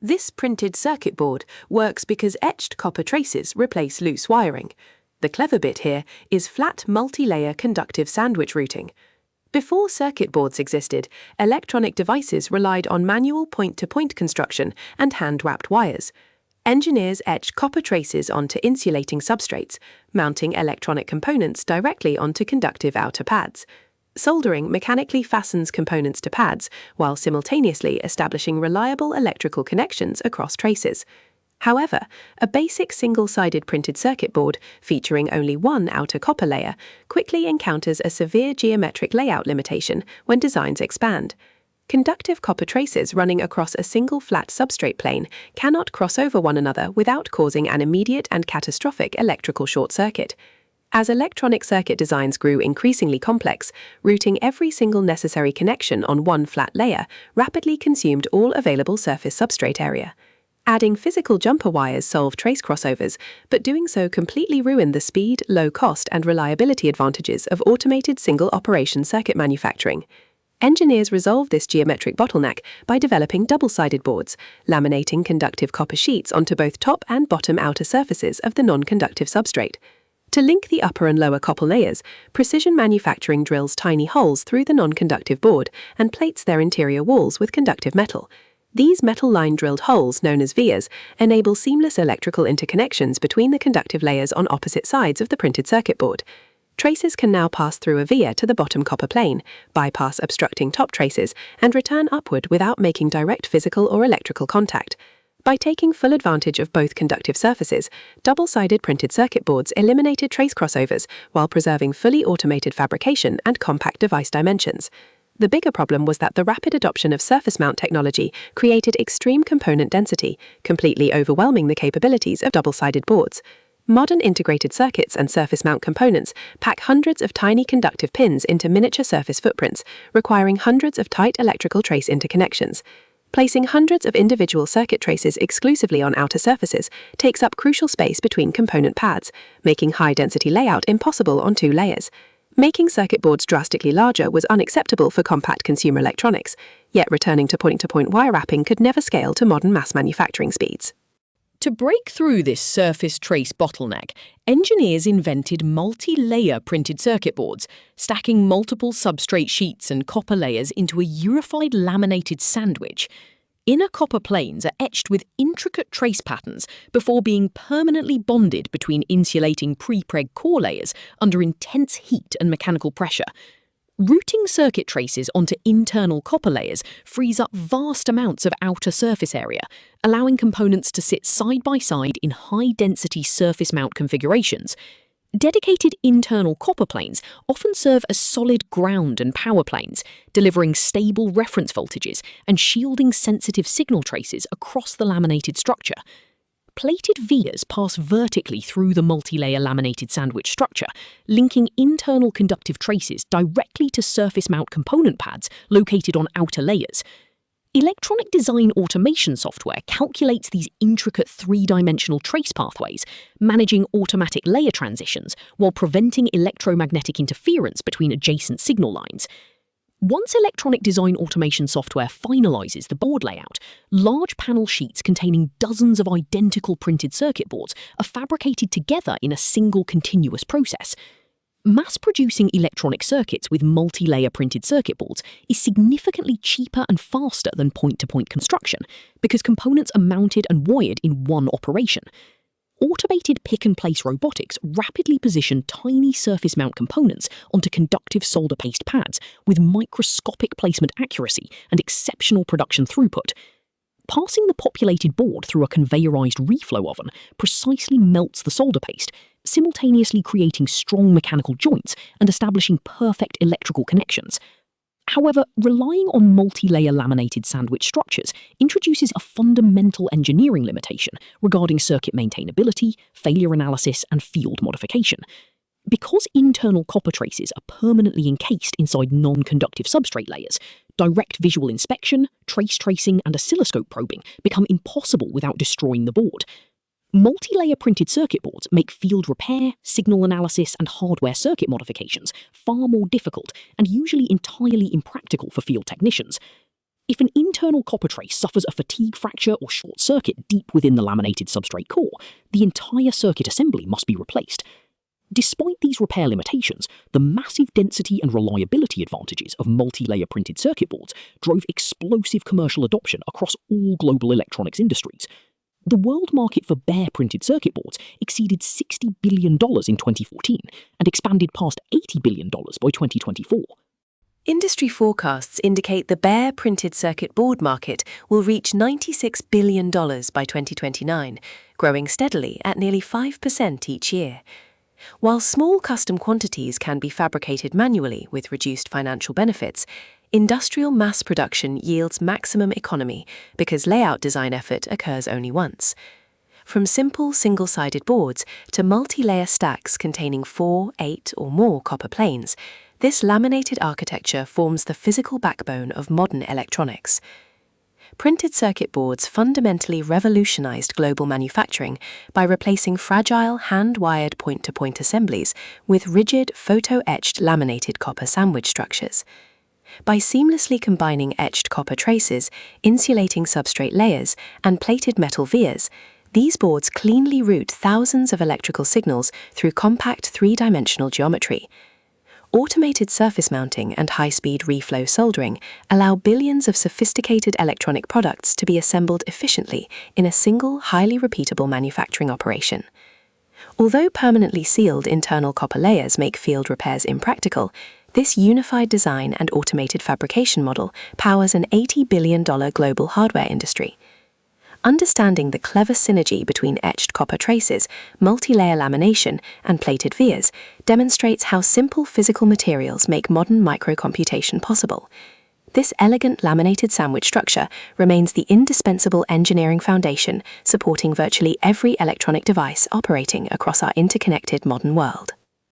This printed circuit board works because etched copper traces replace loose wiring. The clever bit here is flat multi-layer conductive sandwich routing. Before circuit boards existed, electronic devices relied on manual point-to-point construction and hand-wrapped wires. Engineers etched copper traces onto insulating substrates, mounting electronic components directly onto conductive outer pads. Soldering mechanically fastens components to pads while simultaneously establishing reliable electrical connections across traces. However, a basic single-sided printed circuit board featuring only one outer copper layer quickly encounters a severe geometric layout limitation when designs expand. Conductive copper traces running across a single flat substrate plane cannot cross over one another without causing an immediate and catastrophic electrical short circuit. As electronic circuit designs grew increasingly complex, routing every single necessary connection on one flat layer rapidly consumed all available surface substrate area. Adding physical jumper wires solved trace crossovers, but doing so completely ruined the speed, low cost, and reliability advantages of automated single-operation circuit manufacturing. Engineers resolved this geometric bottleneck by developing double-sided boards, laminating conductive copper sheets onto both top and bottom outer surfaces of the non-conductive substrate. To link the upper and lower copper layers, precision manufacturing drills tiny holes through the non-conductive board and plates their interior walls with conductive metal. These metal-lined drilled holes, known as vias, enable seamless electrical interconnections between the conductive layers on opposite sides of the printed circuit board. Traces can now pass through a via to the bottom copper plane, bypass obstructing top traces, and return upward without making direct physical or electrical contact. By taking full advantage of both conductive surfaces, double-sided printed circuit boards eliminated trace crossovers while preserving fully automated fabrication and compact device dimensions. The bigger problem was that the rapid adoption of surface mount technology created extreme component density, completely overwhelming the capabilities of double-sided boards. Modern integrated circuits and surface mount components pack hundreds of tiny conductive pins into miniature surface footprints, requiring hundreds of tight electrical trace interconnections. Placing hundreds of individual circuit traces exclusively on outer surfaces takes up crucial space between component pads, making high-density layout impossible on two layers. Making circuit boards drastically larger was unacceptable for compact consumer electronics, yet returning to point-to-point wire wrapping could never scale to modern mass manufacturing speeds. To break through this surface trace bottleneck, engineers invented multi-layer printed circuit boards, stacking multiple substrate sheets and copper layers into a unified laminated sandwich. Inner copper planes are etched with intricate trace patterns before being permanently bonded between insulating pre-preg core layers under intense heat and mechanical pressure. Routing circuit traces onto internal copper layers frees up vast amounts of outer surface area, allowing components to sit side by side in high-density surface mount configurations. Dedicated internal copper planes often serve as solid ground and power planes, delivering stable reference voltages and shielding sensitive signal traces across the laminated structure. Plated vias pass vertically through the multi-layer laminated sandwich structure, linking internal conductive traces directly to surface mount component pads located on outer layers. Electronic design automation software calculates these intricate three-dimensional trace pathways, managing automatic layer transitions while preventing electromagnetic interference between adjacent signal lines. Once electronic design automation software finalizes the board layout, large panel sheets containing dozens of identical printed circuit boards are fabricated together in a single continuous process. Mass-producing electronic circuits with multi-layer printed circuit boards is significantly cheaper and faster than point-to-point construction because components are mounted and wired in one operation. Automated pick-and-place robotics rapidly position tiny surface mount components onto conductive solder paste pads with microscopic placement accuracy and exceptional production throughput. Passing the populated board through a conveyorized reflow oven precisely melts the solder paste, simultaneously creating strong mechanical joints and establishing perfect electrical connections. However, relying on multi-layer laminated sandwich structures introduces a fundamental engineering limitation regarding circuit maintainability, failure analysis, and field modification. Because internal copper traces are permanently encased inside non-conductive substrate layers, direct visual inspection, trace tracing, and oscilloscope probing become impossible without destroying the board. Multi-layer printed circuit boards make field repair, signal analysis, and hardware circuit modifications far more difficult and usually entirely impractical for field technicians. If an internal copper trace suffers a fatigue fracture or short circuit deep within the laminated substrate core, the entire circuit assembly must be replaced. Despite these repair limitations, the massive density and reliability advantages of multi-layer printed circuit boards drove explosive commercial adoption across all global electronics industries. The world market for bare printed circuit boards exceeded $60 billion in 2014 and expanded past $80 billion by 2024. Industry forecasts indicate the bare printed circuit board market will reach $96 billion by 2029, growing steadily at nearly 5% each year. While small custom quantities can be fabricated manually with reduced financial benefits, industrial mass production yields maximum economy because layout design effort occurs only once. From simple single-sided boards to multi-layer stacks containing 4, 8, or more copper planes, this laminated architecture forms the physical backbone of modern electronics. Printed circuit boards fundamentally revolutionized global manufacturing by replacing fragile hand-wired point-to-point assemblies with rigid photo-etched laminated copper sandwich structures. By seamlessly combining etched copper traces, insulating substrate layers, and plated metal vias, these boards cleanly route thousands of electrical signals through compact three-dimensional geometry. Automated surface mounting and high-speed reflow soldering allow billions of sophisticated electronic products to be assembled efficiently in a single, highly repeatable manufacturing operation. Although permanently sealed internal copper layers make field repairs impractical, this unified design and automated fabrication model powers an $80 billion global hardware industry. Understanding the clever synergy between etched copper traces, multi-layer lamination, and plated vias demonstrates how simple physical materials make modern microcomputation possible. This elegant laminated sandwich structure remains the indispensable engineering foundation supporting virtually every electronic device operating across our interconnected modern world.